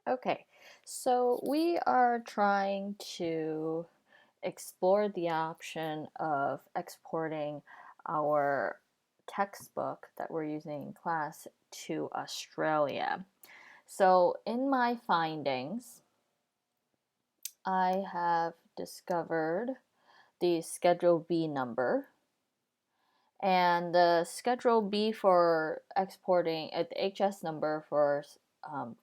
Okay, so we are trying to explore the option of exporting our textbook that we're using in class to Australia. So, in my findings, I have discovered the Schedule B number. And the Schedule B for exporting, the HS number for um,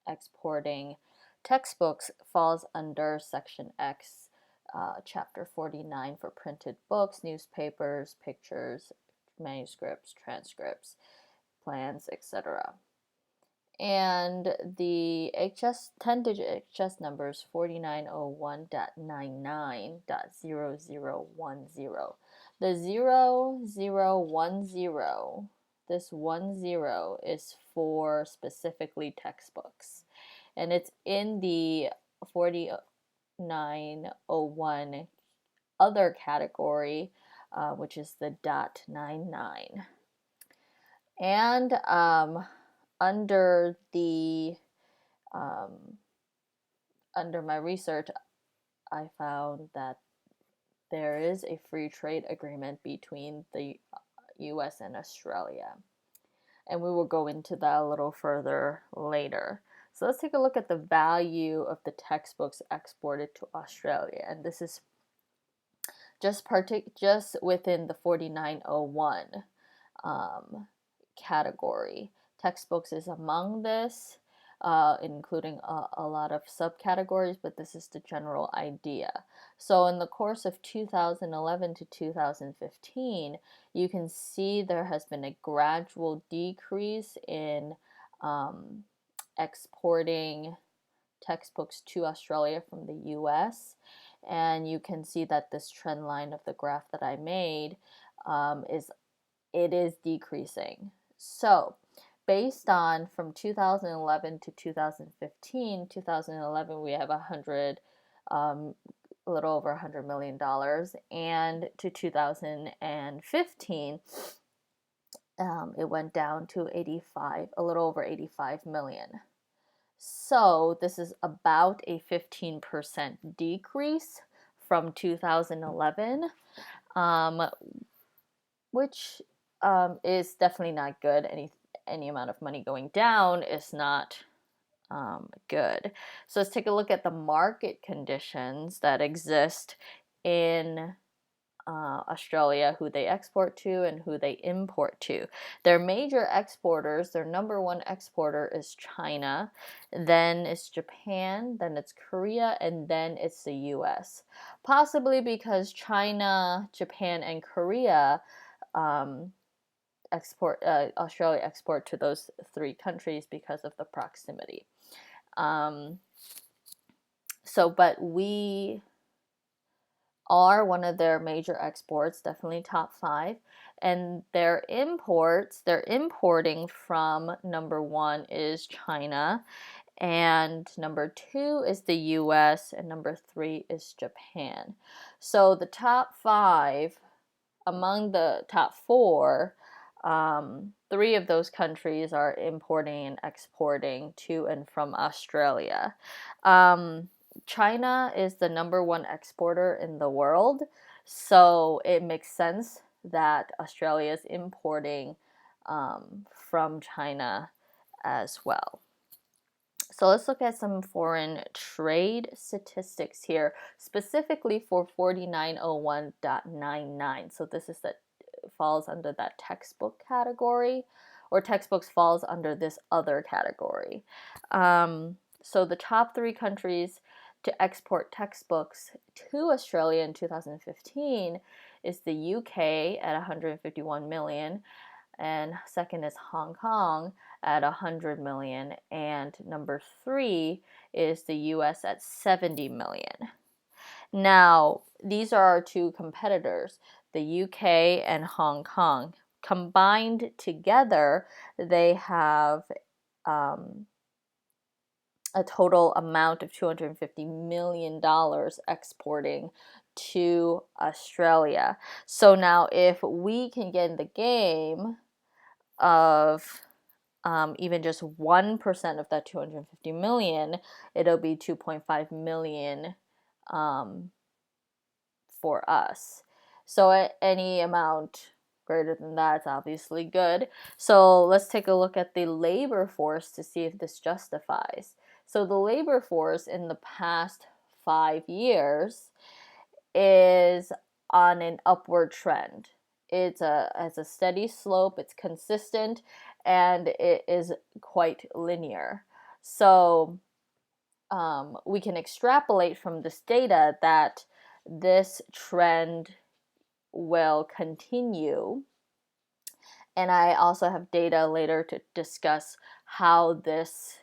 exporting textbooks falls under Section X, Chapter 49 for printed books, newspapers, pictures, manuscripts, transcripts, plans, etc. And the HS 10-digit HS number is 4901.99.0010. The 0010, this 10 is for specifically textbooks. And it's in the 4901 other category, which is the .99. And under the under my research, I found that there is a free trade agreement between the US and Australia. And we will go into that a little further later. So let's take a look at the value of the textbooks exported to Australia. And this is just within the 4901 category. Textbooks is among this, including a lot of subcategories, but this is the general idea. So in the course of 2011 to 2015, you can see there has been a gradual decrease in exporting textbooks to Australia from the US. And you can see that this trend line of the graph that I made is decreasing. So based on from 2011 to 2015, 2011 we have a little over $100 million, and to 2015 it went down to a little over 85 million. So this is about a 15% decrease from 2011, which is definitely not good. Any amount of money going down is not good. So let's take a look at the market conditions that exist in Australia, who they export to and who they import to. Their major exporters, their number one exporter is China, then it's Japan, then it's Korea, and then it's the US. Possibly because China, Japan, and Korea Australia export to those three countries because of the proximity. But we are one of their major exports, definitely top 5. And their imports, they're importing from number 1 is China, and number 2 is the US, and number 3 is Japan. So the top 5, among the top 4, 3 of those countries are importing and exporting to and from Australia. China is the number 1 exporter in the world, so it makes sense that Australia is importing from China as well. So let's look at some foreign trade statistics here, specifically for 4901.99. So this is that falls under that textbook category, or textbooks falls under this other category. So the top 3 countries to export textbooks to Australia in 2015 is the UK at 151 million, and second is Hong Kong at 100 million, and number 3 is the US at 70 million. Now, these are our 2 competitors, the UK and Hong Kong. Combined together, they have a total amount of $250 million exporting to Australia. So now if we can get in the game of even just 1% of that 250 million, it'll be 2.5 million for us. So any amount greater than that is obviously good. So let's take a look at the labor force to see if this justifies. So the labor force in the past 5 years is on an upward trend. It's has a steady slope, it's consistent, and it is quite linear. So we can extrapolate from this data that this trend will continue. And I also have data later to discuss how this,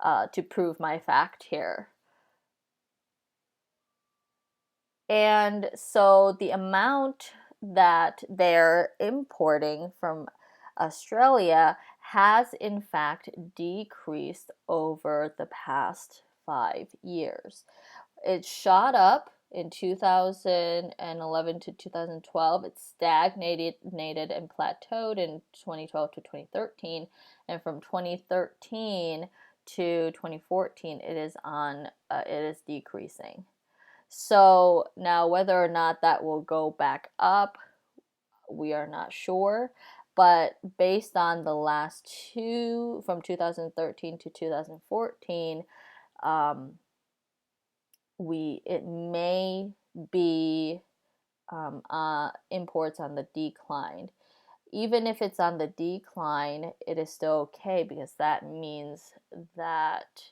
to prove my fact here. And so the amount that they're importing from Australia has in fact decreased over the past 5 years. It shot up in 2011 to 2012. It stagnated and plateaued in 2012 to 2013, and from 2013 to 2014, it is decreasing. So now whether or not that will go back up, we are not sure. But based on the last two, from 2013 to 2014, it may be imports on the decline. Even if it's on the decline, it is still okay, because that means that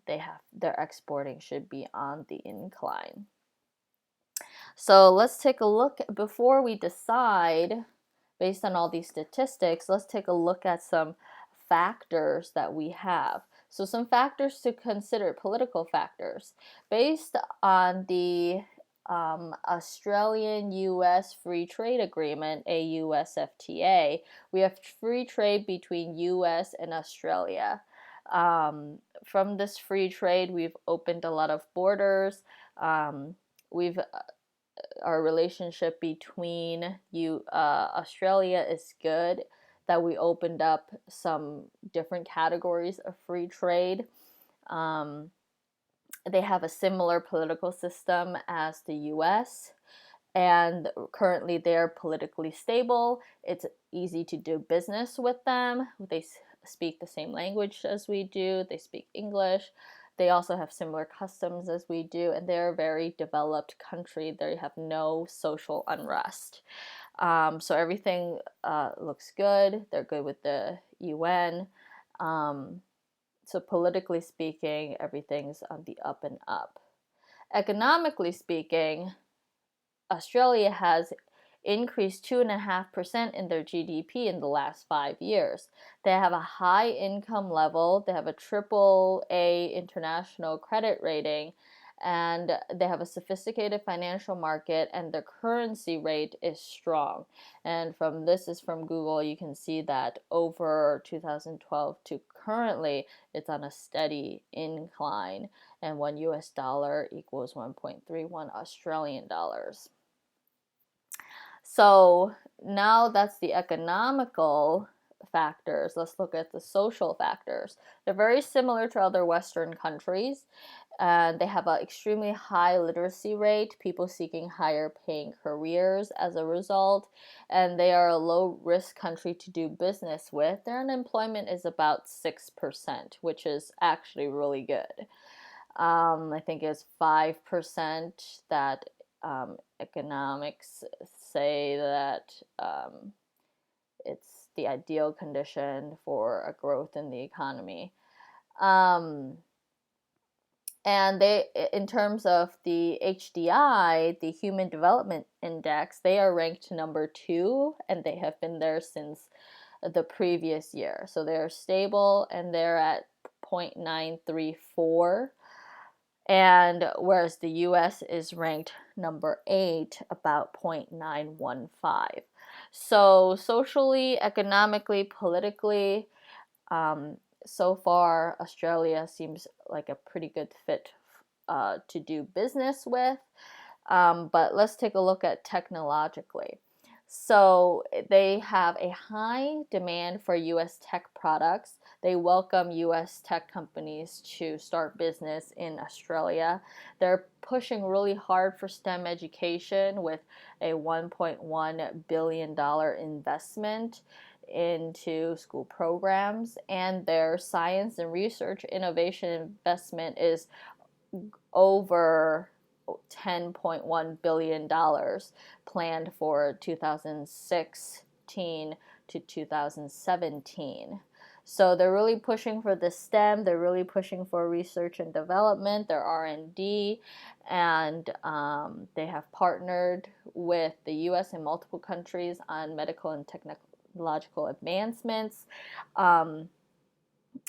their exporting should be on the incline. So let's take a look, before we decide based on all these statistics, let's take a look at some factors that we have. So some factors to consider, political factors. Based on the Australian-US Free Trade Agreement, AUSFTA, we have free trade between US and Australia. From this free trade, we've opened a lot of borders. Our relationship between Australia is good, that we opened up some different categories of free trade. They have a similar political system as the US, and currently they're politically stable. It's easy to do business with them. They speak the same language as we do. They speak English. They also have similar customs as we do, and they're a very developed country. They have no social unrest. So everything looks good. They're good with the UN. So politically speaking, everything's on the up and up. Economically speaking, Australia has increased 2.5% in their GDP in the last 5 years. They have a high income level, they have a AAA international credit rating, and they have a sophisticated financial market, and their currency rate is strong. And this is from Google, you can see that over 2012 to currently, it's on a steady incline, and $1 equals 1.31 Australian dollars. So now that's the economical factors. Let's look at the social factors. They're very similar to other Western countries, and they have an extremely high literacy rate, people seeking higher paying careers as a result, and they are a low risk country to do business with. Their unemployment is about 6%, which is actually really good. I think it's 5% that economics say that it's the ideal condition for a growth in the economy. And they, in terms of the HDI, the Human Development Index, they are ranked number 2, and they have been there since the previous year. So they're stable, and they're at 0.934. And whereas the US is ranked number 8, about 0.915. So socially, economically, politically, so far Australia seems like a pretty good fit to do business with. But let's take a look at technologically. So they have a high demand for U.S. tech products. They welcome U.S. tech companies to start business in Australia. They're pushing really hard for STEM education with a $1.1 billion investment into school programs, and their science and research innovation investment is over $10.1 billion planned for 2016 to 2017. So they're really pushing for the STEM. They're really pushing for research and development, their R&D, and they have partnered with the U.S. and multiple countries on medical and technological advancements.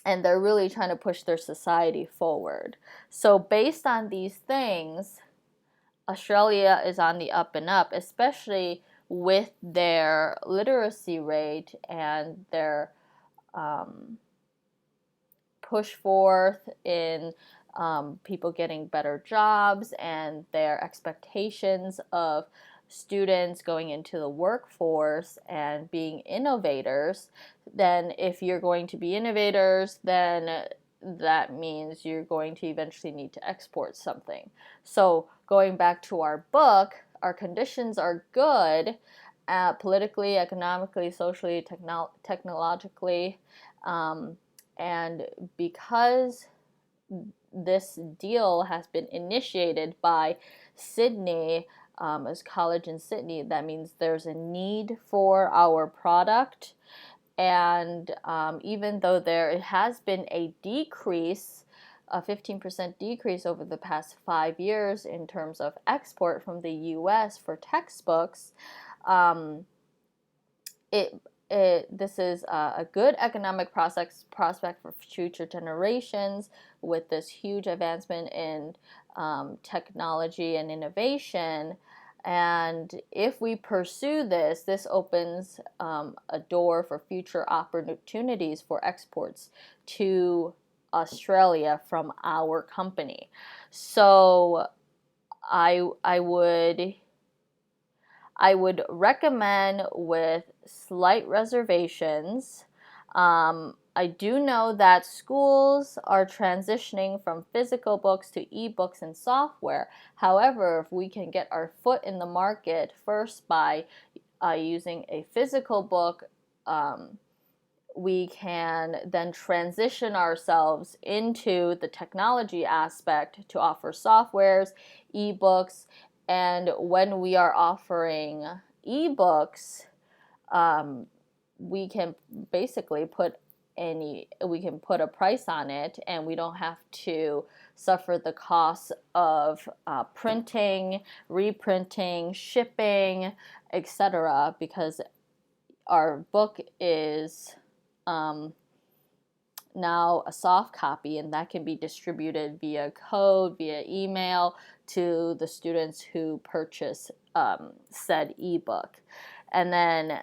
And they're really trying to push their society forward. So based on these things, Australia is on the up and up, especially with their literacy rate and their push forth in people getting better jobs and their expectations of students going into the workforce and being innovators. Then if you're going to be innovators, then that means you're going to eventually need to export something. So going back to our book, our conditions are good politically, economically, socially, technologically, and because this deal has been initiated by Sydney, as college in Sydney, that means there's a need for our product. And even though there has been a decrease, a 15% decrease over the past 5 years in terms of export from the US for textbooks, this is a good economic prospect for future generations with this huge advancement in technology and innovation. And if we pursue this, this opens a door for future opportunities for exports to Australia from our company. So I would recommend with slight reservations. I do know that schools are transitioning from physical books to ebooks and software. However, if we can get our foot in the market first by using a physical book, we can then transition ourselves into the technology aspect to offer softwares, ebooks, and when we are offering ebooks, we can basically put a price on it, and we don't have to suffer the costs of printing, reprinting, shipping, etc., because our book is now a soft copy, and that can be distributed via code, via email to the students who purchase said ebook. And then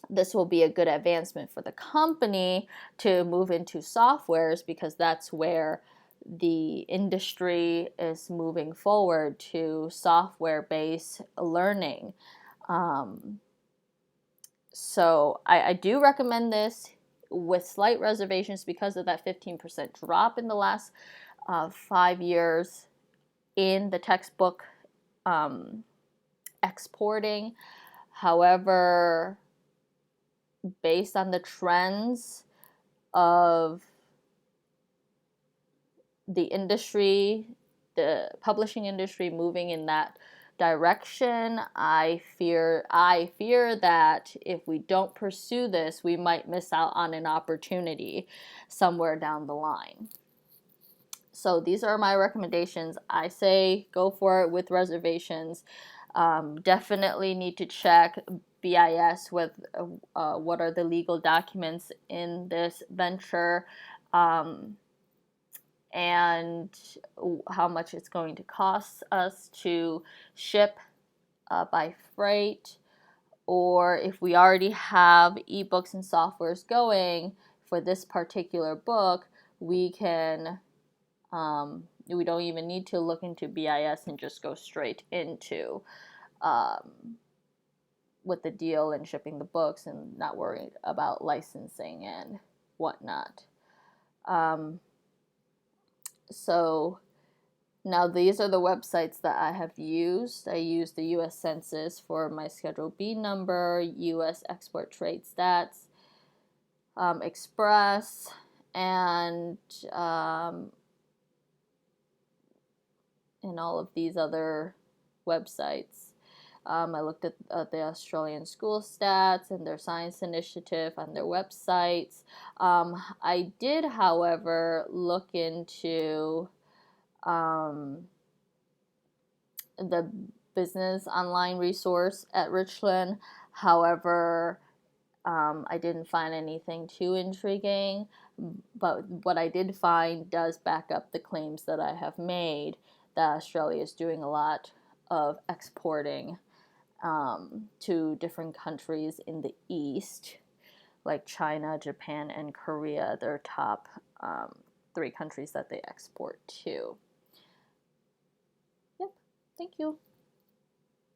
this will be a good advancement for the company to move into softwares, because that's where the industry is moving forward to software-based learning. So I do recommend this with slight reservations because of that 15% drop in the last 5 years in the textbook exporting. However, based on the trends of the industry, the publishing industry moving in that direction, I fear that if we don't pursue this, we might miss out on an opportunity somewhere down the line. So these are my recommendations. I say go for it with reservations. Definitely need to check BIS with what are the legal documents in this venture, and how much it's going to cost us to ship by freight, or if we already have ebooks and softwares going for this particular book, we can we don't even need to look into BIS and just go straight into with the deal and shipping the books and not worried about licensing and whatnot. So now these are the websites that I have used. I used the U.S. Census for my Schedule B number, U.S. Export Trade Stats, Express, and all of these other websites. I looked at the Australian school stats and their science initiative on their websites. I did, however, look into the business online resource at Richland. However, I didn't find anything too intriguing, but what I did find does back up the claims that I have made that Australia is doing a lot of exporting to different countries in the East, like China, Japan, and Korea. They're top 3 countries that they export to. Yep, thank you.